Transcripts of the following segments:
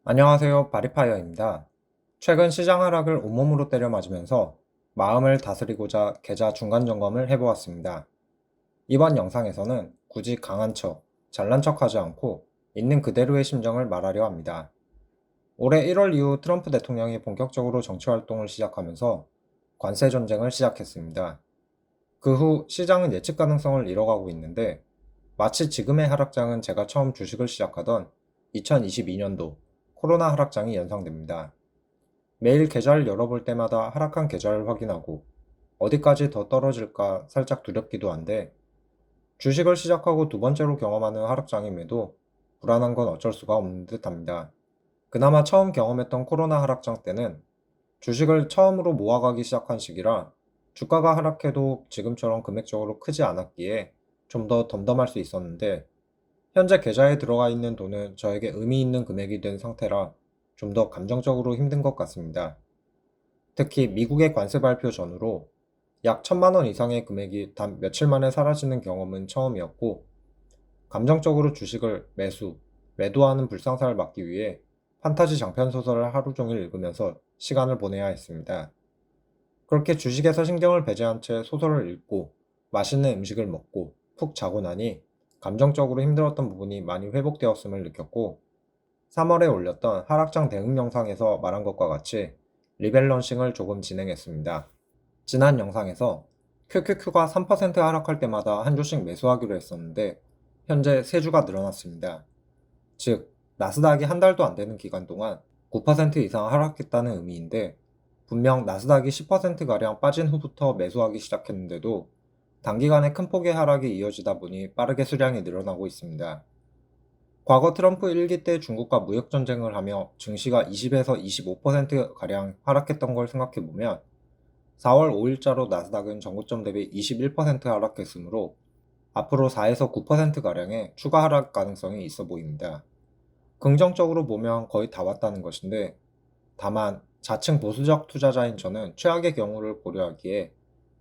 안녕하세요. 바리파이어입니다. 최근 시장 하락을 온몸으로 때려 맞으면서 마음을 다스리고자 계좌 중간 점검을 해보았습니다. 이번 영상에서는 굳이 강한 척, 잘난 척하지 않고 있는 그대로의 심정을 말하려 합니다. 올해 1월 이후 트럼프 대통령이 본격적으로 정치 활동을 시작하면서 관세 전쟁을 시작했습니다. 그 후 시장은 예측 가능성을 잃어가고 있는데 마치 지금의 하락장은 제가 처음 주식을 시작하던 2022년도 코로나 하락장이 연상됩니다. 매일 계좌를 열어볼 때마다 하락한 계좌를 확인하고 어디까지 더 떨어질까 살짝 두렵기도 한데 주식을 시작하고 두 번째로 경험하는 하락장임에도 불안한 건 어쩔 수가 없는 듯 합니다. 그나마 처음 경험했던 코로나 하락장 때는 주식을 처음으로 모아가기 시작한 시기라 주가가 하락해도 지금처럼 금액적으로 크지 않았기에 좀 더 덤덤할 수 있었는데 현재 계좌에 들어가 있는 돈은 저에게 의미 있는 금액이 된 상태라 좀 더 감정적으로 힘든 것 같습니다. 특히 미국의 관세 발표 전후로 약 1,000만 원 이상의 금액이 단 며칠 만에 사라지는 경험은 처음이었고, 감정적으로 주식을 매도하는 불상사를 막기 위해 판타지 장편 소설을 하루 종일 읽으면서 시간을 보내야 했습니다. 그렇게 주식에서 신경을 배제한 채 소설을 읽고 맛있는 음식을 먹고 푹 자고 나니 감정적으로 힘들었던 부분이 많이 회복되었음을 느꼈고, 3월에 올렸던 하락장 대응 영상에서 말한 것과 같이 리밸런싱을 조금 진행했습니다. 지난 영상에서 QQQ가 3% 하락할 때마다 한 주씩 매수하기로 했었는데 현재 3주가 늘어났습니다. 즉, 나스닥이 한 달도 안 되는 기간 동안 9% 이상 하락했다는 의미인데, 분명 나스닥이 10%가량 빠진 후부터 매수하기 시작했는데도 단기간에 큰 폭의 하락이 이어지다 보니 빠르게 수량이 늘어나고 있습니다. 과거 트럼프 1기 때 중국과 무역전쟁을 하며 증시가 20에서 25%가량 하락했던 걸 생각해보면 4월 5일자로 나스닥은 전고점 대비 21% 하락했으므로 앞으로 4에서 9%가량의 추가 하락 가능성이 있어 보입니다. 긍정적으로 보면 거의 다 왔다는 것인데, 다만 자칭 보수적 투자자인 저는 최악의 경우를 고려하기에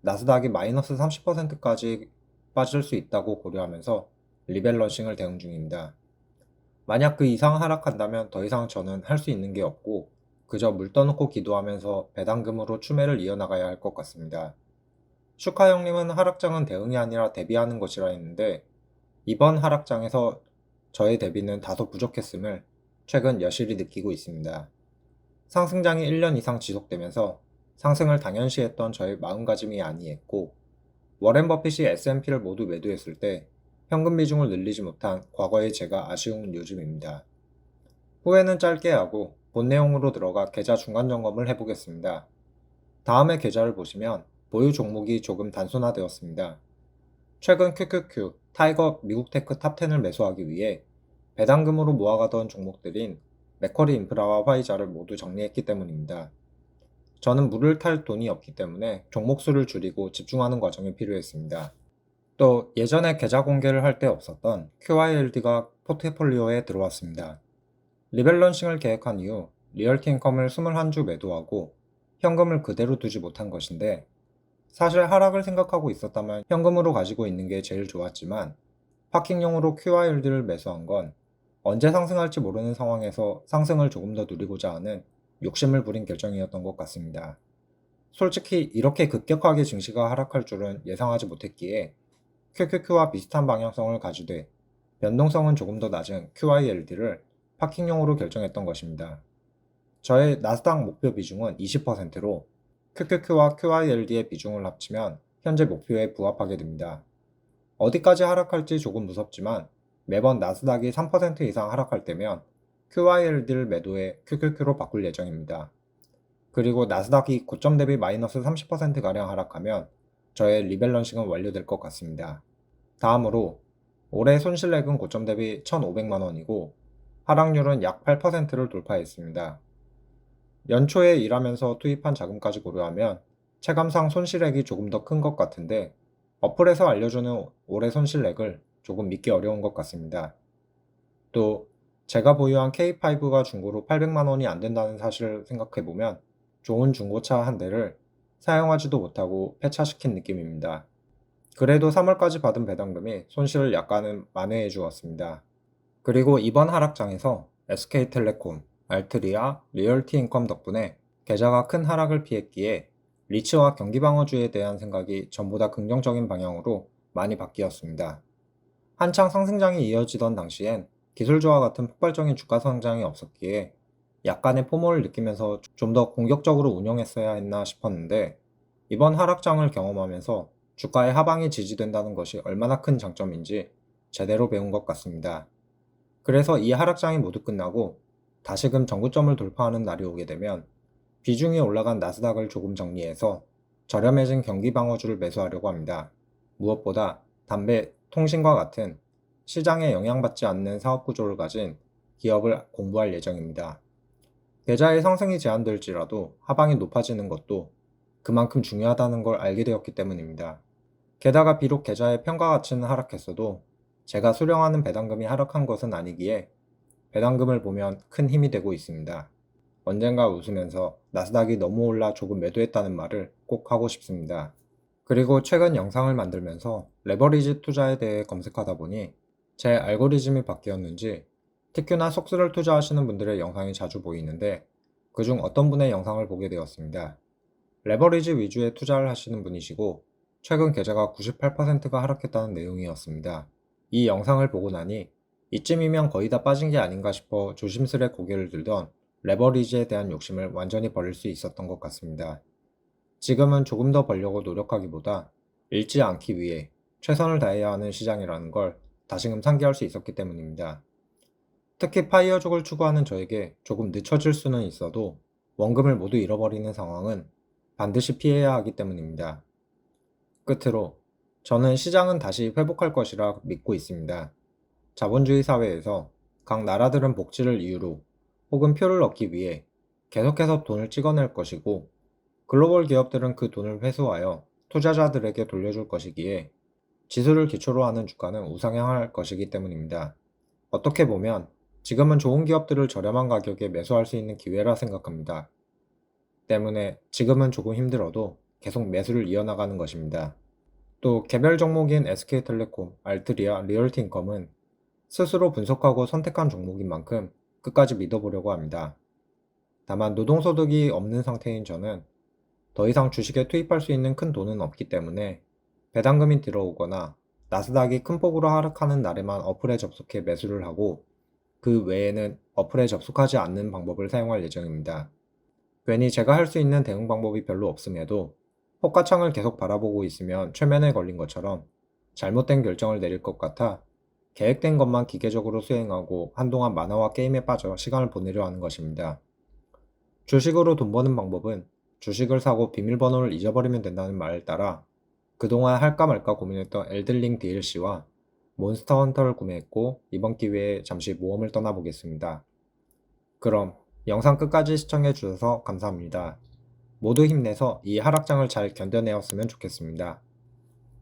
나스닥이 마이너스 30%까지 빠질 수 있다고 고려하면서 리밸런싱을 대응 중입니다. 만약 그 이상 하락한다면 더 이상 저는 할 수 있는 게 없고 그저 물 떠놓고 기도하면서 배당금으로 추매를 이어나가야 할 것 같습니다. 슈카 형님은 하락장은 대응이 아니라 대비하는 것이라 했는데 이번 하락장에서 저의 대비는 다소 부족했음을 최근 여실히 느끼고 있습니다. 상승장이 1년 이상 지속되면서 상승을 당연시했던 저의 마음가짐이 아니했고, 워렌 버핏이 S&P를 모두 매도했을 때 현금 비중을 늘리지 못한 과거의 제가 아쉬운 요즘입니다. 후회는 짧게 하고 본 내용으로 들어가 계좌 중간 점검을 해보겠습니다. 다음에 계좌를 보시면 보유 종목이 조금 단순화되었습니다. 최근 QQQ, 타이거 미국 테크 탑10을 매수하기 위해 배당금으로 모아가던 종목들인 맥쿼리 인프라와 화이자를 모두 정리했기 때문입니다. 저는 물을 탈 돈이 없기 때문에 종목 수를 줄이고 집중하는 과정이 필요했습니다. 또 예전에 계좌 공개를 할 때 없었던 QILD가 포트폴리오에 들어왔습니다. 리밸런싱을 계획한 이후 리얼티 인컴을 21주 매도하고 현금을 그대로 두지 못한 것인데, 사실 하락을 생각하고 있었다면 현금으로 가지고 있는 게 제일 좋았지만 파킹용으로 QILD를 매수한 건 언제 상승할지 모르는 상황에서 상승을 조금 더 누리고자 하는 욕심을 부린 결정이었던 것 같습니다. 솔직히 이렇게 급격하게 증시가 하락할 줄은 예상하지 못했기에 QQQ와 비슷한 방향성을 가지되 변동성은 조금 더 낮은 QILD를 파킹용으로 결정했던 것입니다. 저의 나스닥 목표 비중은 20%로 QQQ와 QILD의 비중을 합치면 현재 목표에 부합하게 됩니다. 어디까지 하락할지 조금 무섭지만 매번 나스닥이 3% 이상 하락할 때면 QILD를 매도해 QQQ로 바꿀 예정입니다. 그리고 나스닥이 고점 대비 마이너스 30%가량 하락하면 저의 리밸런싱은 완료될 것 같습니다. 다음으로 올해 손실액은 고점 대비 1,500만 원이고 하락률은 약 8%를 돌파했습니다. 연초에 일하면서 투입한 자금까지 고려하면 체감상 손실액이 조금 더 큰 것 같은데 어플에서 알려주는 올해 손실액을 조금 믿기 어려운 것 같습니다. 또 제가 보유한 K5가 중고로 800만 원이 안 된다는 사실을 생각해보면 좋은 중고차 한 대를 사용하지도 못하고 폐차시킨 느낌입니다. 그래도 3월까지 받은 배당금이 손실을 약간은 만회해 주었습니다. 그리고 이번 하락장에서 SK텔레콤, 알트리아, 리얼티 인컴 덕분에 계좌가 큰 하락을 피했기에 리츠와 경기방어주에 대한 생각이 전보다 긍정적인 방향으로 많이 바뀌었습니다. 한창 상승장이 이어지던 당시엔 기술주와 같은 폭발적인 주가 상장이 없었기에 약간의 포모를 느끼면서 좀 더 공격적으로 운영했어야 했나 싶었는데, 이번 하락장을 경험하면서 주가의 하방이 지지된다는 것이 얼마나 큰 장점인지 제대로 배운 것 같습니다. 그래서 이 하락장이 모두 끝나고 다시금 정구점을 돌파하는 날이 오게 되면 비중이 올라간 나스닥을 조금 정리해서 저렴해진 경기방어주를 매수하려고 합니다. 무엇보다 담배, 통신과 같은 시장에 영향받지 않는 사업 구조를 가진 기업을 공부할 예정입니다. 계좌의 상승이 제한될지라도 하방이 높아지는 것도 그만큼 중요하다는 걸 알게 되었기 때문입니다. 게다가 비록 계좌의 평가 가치는 하락했어도 제가 수령하는 배당금이 하락한 것은 아니기에 배당금을 보면 큰 힘이 되고 있습니다. 언젠가 웃으면서 나스닥이 너무 올라 조금 매도했다는 말을 꼭 하고 싶습니다. 그리고 최근 영상을 만들면서 레버리지 투자에 대해 검색하다 보니 제 알고리즘이 바뀌었는지 특히나 속수를 투자하시는 분들의 영상이 자주 보이는데, 그중 어떤 분의 영상을 보게 되었습니다. 레버리지 위주의 투자를 하시는 분이시고 최근 계좌가 98%가 하락했다는 내용이었습니다. 이 영상을 보고 나니 이쯤이면 거의 다 빠진 게 아닌가 싶어 조심스레 고개를 들던 레버리지에 대한 욕심을 완전히 버릴 수 있었던 것 같습니다. 지금은 조금 더 벌려고 노력하기보다 잃지 않기 위해 최선을 다해야 하는 시장이라는 걸 다시금 상기할 수 있었기 때문입니다. 특히 파이어족을 추구하는 저에게 조금 늦춰질 수는 있어도 원금을 모두 잃어버리는 상황은 반드시 피해야 하기 때문입니다. 끝으로 저는 시장은 다시 회복할 것이라 믿고 있습니다. 자본주의 사회에서 각 나라들은 복지를 이유로 혹은 표를 얻기 위해 계속해서 돈을 찍어낼 것이고, 글로벌 기업들은 그 돈을 회수하여 투자자들에게 돌려줄 것이기에 지수를 기초로 하는 주가는 우상향할 것이기 때문입니다. 어떻게 보면 지금은 좋은 기업들을 저렴한 가격에 매수할 수 있는 기회라 생각합니다. 때문에 지금은 조금 힘들어도 계속 매수를 이어나가는 것입니다. 또 개별 종목인 SK텔레콤, 알트리아, 리얼티인컴은 스스로 분석하고 선택한 종목인 만큼 끝까지 믿어보려고 합니다. 다만 노동소득이 없는 상태인 저는 더 이상 주식에 투입할 수 있는 큰 돈은 없기 때문에 배당금이 들어오거나 나스닥이 큰 폭으로 하락하는 날에만 어플에 접속해 매수를 하고, 그 외에는 어플에 접속하지 않는 방법을 사용할 예정입니다. 괜히 제가 할 수 있는 대응 방법이 별로 없음에도 호가창을 계속 바라보고 있으면 최면에 걸린 것처럼 잘못된 결정을 내릴 것 같아 계획된 것만 기계적으로 수행하고 한동안 만화와 게임에 빠져 시간을 보내려 하는 것입니다. 주식으로 돈 버는 방법은 주식을 사고 비밀번호를 잊어버리면 된다는 말을 따라 그동안 할까 말까 고민했던 엘든링 DLC와 몬스터 헌터를 구매했고 이번 기회에 잠시 모험을 떠나보겠습니다. 그럼 영상 끝까지 시청해 주셔서 감사합니다. 모두 힘내서 이 하락장을 잘 견뎌내었으면 좋겠습니다.